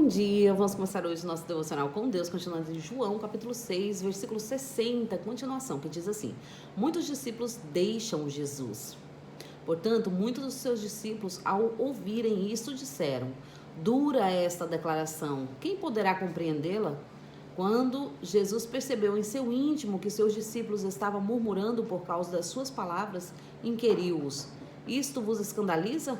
Bom dia, vamos começar hoje o nosso devocional com Deus, continuando em João, capítulo 6, versículo 60, continuação, que diz assim: muitos discípulos deixam Jesus. Portanto, muitos dos seus discípulos, ao ouvirem isso, disseram: dura é esta declaração, quem poderá compreendê-la? Quando Jesus percebeu em seu íntimo que seus discípulos estavam murmurando por causa das suas palavras, inquiriu-os: isto vos escandaliza?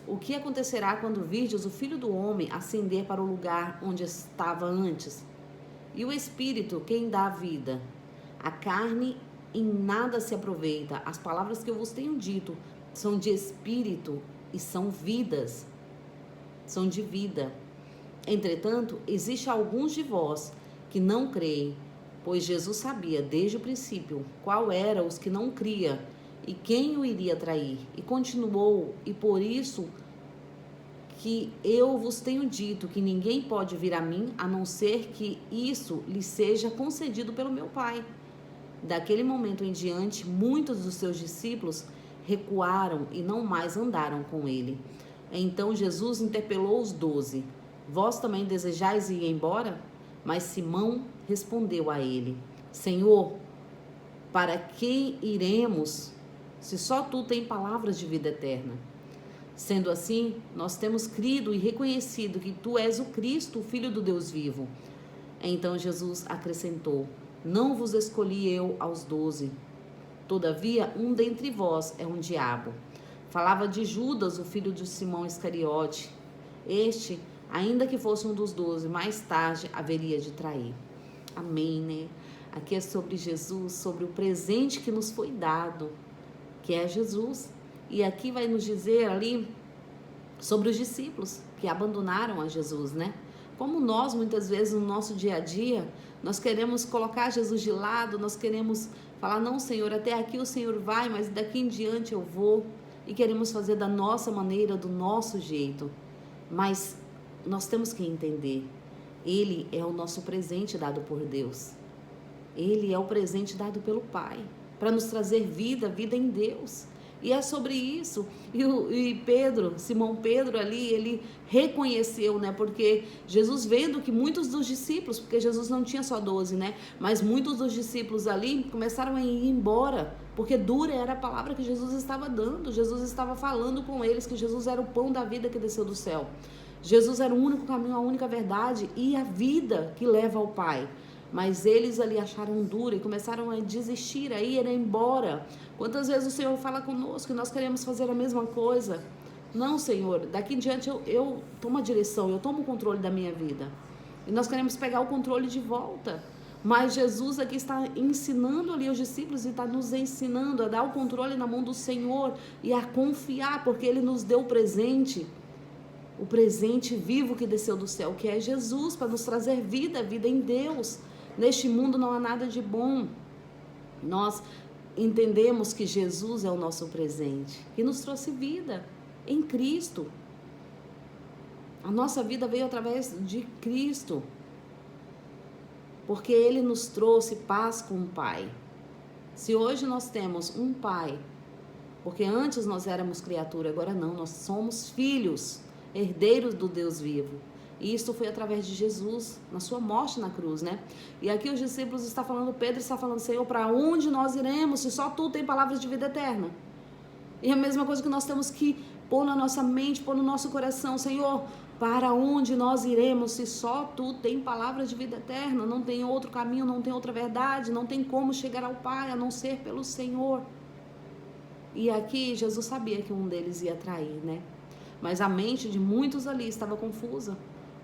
O que acontecerá quando virdes o Filho do Homem ascender para o lugar onde estava antes? E o Espírito, quem dá a vida? A carne em nada se aproveita. As palavras que eu vos tenho dito são de espírito e são vidas. São de vida. Entretanto, existe alguns de vós que não creem, pois Jesus sabia desde o princípio qual era os que não cria e quem o iria trair. E continuou: e por isso que eu vos tenho dito que ninguém pode vir a mim, a não ser que isso lhe seja concedido pelo meu Pai. Daquele momento em diante, muitos dos seus discípulos recuaram e não mais andaram com ele. Então Jesus interpelou os 12: vós também desejais ir embora? Mas Simão respondeu a ele: Senhor, para que iremos, se só tu tens palavras de vida eterna? Sendo assim, nós temos crido e reconhecido que tu és o Cristo, o Filho do Deus vivo. Então Jesus acrescentou: não vos escolhi eu aos 12. Todavia, um dentre vós é um diabo. Falava de Judas, o filho de Simão Iscariote. Este, ainda que fosse um dos 12, mais tarde haveria de trair. Amém, né? Aqui é sobre Jesus, sobre o presente que nos foi dado, que é Jesus. E aqui vai nos dizer ali sobre os discípulos que abandonaram a Jesus, né? Como nós, muitas vezes, no nosso dia a dia, nós queremos colocar Jesus de lado, nós queremos falar: não, Senhor, até aqui o Senhor vai, mas daqui em diante eu vou. E queremos fazer da nossa maneira, do nosso jeito. Mas nós temos que entender, Ele é o nosso presente dado por Deus. Ele é o presente dado pelo Pai, para nos trazer vida, vida em Deus. E é sobre isso. E Pedro, Simão Pedro ali, ele reconheceu, né? Porque Jesus, vendo que muitos dos discípulos, porque Jesus não tinha só 12, né? Mas muitos dos discípulos ali começaram a ir embora, porque dura era a palavra que Jesus estava dando. Jesus estava falando com eles que Jesus era o pão da vida que desceu do céu. Jesus era o único caminho, a única verdade e a vida que leva ao Pai. Mas eles ali acharam duro e começaram a desistir, a ir embora. Quantas vezes o Senhor fala conosco que nós queremos fazer a mesma coisa? Não, Senhor, daqui em diante eu tomo a direção, eu tomo o controle da minha vida. E nós queremos pegar o controle de volta. Mas Jesus aqui está ensinando ali os discípulos e está nos ensinando a dar o controle na mão do Senhor e a confiar, porque Ele nos deu o presente vivo que desceu do céu, que é Jesus, para nos trazer vida, vida em Deus. Neste mundo não há nada de bom. Nós entendemos que Jesus é o nosso presente, que nos trouxe vida em Cristo. A nossa vida veio através de Cristo, porque Ele nos trouxe paz com o Pai. Se hoje nós temos um Pai, porque antes nós éramos criatura, agora não, nós somos filhos, herdeiros do Deus vivo. E isso foi através de Jesus, na sua morte na cruz, né? E aqui os discípulos estão falando, Pedro está falando: Senhor, para onde nós iremos se só Tu tem palavras de vida eterna? E a mesma coisa que nós temos que pôr na nossa mente, pôr no nosso coração: Senhor, para onde nós iremos se só Tu tem palavras de vida eterna? Não tem outro caminho, não tem outra verdade, não tem como chegar ao Pai a não ser pelo Senhor. E aqui Jesus sabia que um deles ia trair, né? Mas a mente de muitos ali estava confusa,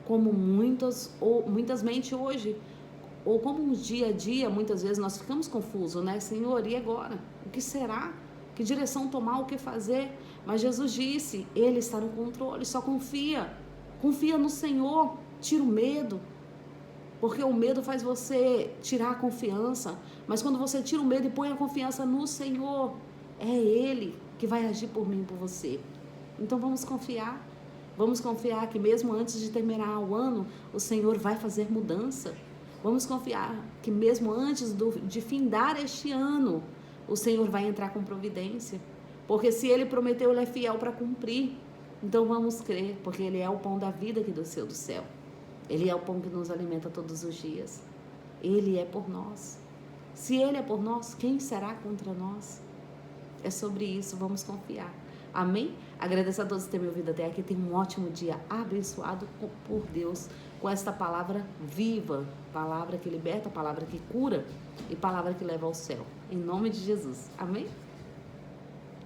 como muitas mentes hoje, ou como no dia a dia, muitas vezes nós ficamos confusos, né? Senhor, e agora? O que será? Que direção tomar? O que fazer? Mas Jesus disse: Ele está no controle, só confia no Senhor, tira o medo, porque o medo faz você tirar a confiança, mas quando você tira o medo e põe a confiança no Senhor, é Ele que vai agir por mim e por você. Então vamos confiar que mesmo antes de terminar o ano, o Senhor vai fazer mudança. Vamos confiar que mesmo antes de findar este ano, o Senhor vai entrar com providência. Porque se Ele prometeu, Ele é fiel para cumprir. Então vamos crer, porque Ele é o pão da vida que desceu do céu. Ele é o pão que nos alimenta todos os dias. Ele é por nós. Se Ele é por nós, quem será contra nós? É sobre isso, vamos confiar. Amém? Agradeço a todos por terem me ouvido até aqui. Tenha um ótimo dia abençoado por Deus com esta palavra viva, palavra que liberta, palavra que cura e palavra que leva ao céu. Em nome de Jesus. Amém?